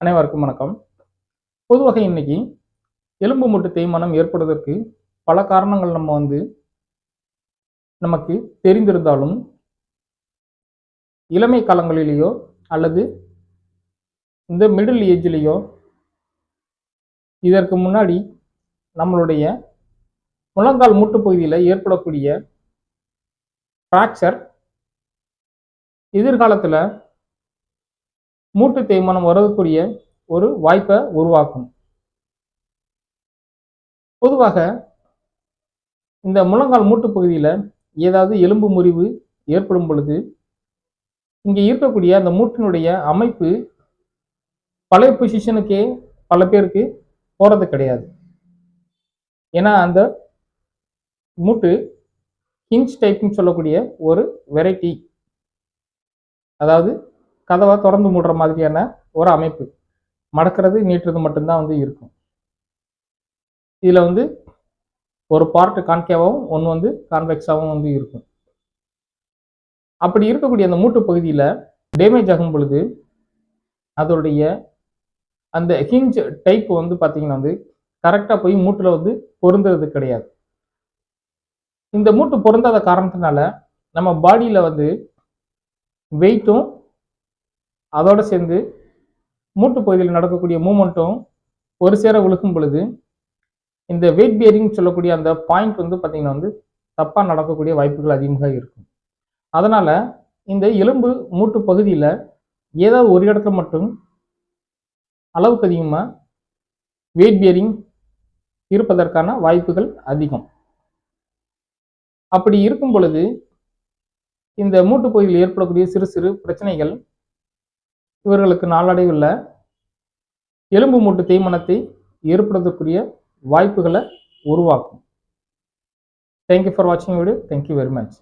அனைவருக்கும் வணக்கம். பொதுவாக இன்னைக்கு எலும்பு மூட்டு தேய்மானம் ஏற்படுவதற்கு பல காரணங்கள் நமக்கு தெரிந்திருந்தாலும், இளமை காலங்களிலேயோ அல்லது இந்த மிடில் ஏஜ்லேயோ இதற்கு முன்னாடி நம்மளுடைய முழங்கால் மூட்டு பகுதியில் ஏற்படக்கூடிய ஃப்ராக்சர் எதிர்காலத்தில் மூட்டு தேய்மானம் வரக்கூடிய ஒரு வாய்ப்பை உருவாக்கும். பொதுவாக இந்த முழங்கால் மூட்டு பகுதியில் ஏதாவது எலும்பு முறிவு ஏற்படும் பொழுது இங்கே இருக்கக்கூடிய அந்த மூட்டினுடைய அமைப்பு பழைய பொசிஷனுக்கே பல பேருக்கு போகிறது கிடையாது. ஏன்னா அந்த மூட்டு ஹிஞ்ச் டைப்னு சொல்லக்கூடிய ஒரு வெரைட்டி, அதாவது கதவை திறந்து மூடுற மாதிரியான ஒரு அமைப்பு, மடக்கிறது நீட்டுறது மட்டும்தான் இருக்கும். இதில் ஒரு பார்ட் கான்கேவாகவும் ஒன்று கான்வெக்ஸாகவும் இருக்கும். அப்படி இருக்கக்கூடிய அந்த மூட்டு பகுதியில் டேமேஜ் ஆகும் பொழுது அதோடைய அந்த ஹிஞ்ச் டைப் பார்த்தீங்கன்னா கரெக்டாக போய் மூட்டில் பொருந்துறது கிடையாது. இந்த மூட்டு பொருந்தாத காரணத்தினால நம்ம பாடியில் வெயிட்டும் அதோடு சேர்ந்து மூட்டு பகுதியில் நடக்கக்கூடிய மூமெண்ட்டும் ஒரு சேர விழுக்கும் பொழுது இந்த வெயிட் பியரிங் சொல்லக்கூடிய அந்த பாயிண்ட் பார்த்தீங்கன்னா தப்பாக நடக்கக்கூடிய வாய்ப்புகள் அதிகமாக இருக்கும். அதனால் இந்த எலும்பு மூட்டு பகுதியில் ஏதாவது ஒரு இடத்துல மட்டும் அளவுக்கு அதிகமாக வெயிட் பியரிங் இருப்பதற்கான வாய்ப்புகள் அதிகம். அப்படி இருக்கும் பொழுது இந்த மூட்டு பகுதியில் ஏற்படக்கூடிய சிறு சிறு பிரச்சனைகள் இவர்களுக்கு நாளடைவில் எலும்பு மூட்டு தேய்மானத்தை ஏற்படுத்தக்கூடிய வாய்ப்புகளை உருவாக்கும். தேங்க்யூ ஃபார் வாட்சிங் வீடியோ. Thank you very much.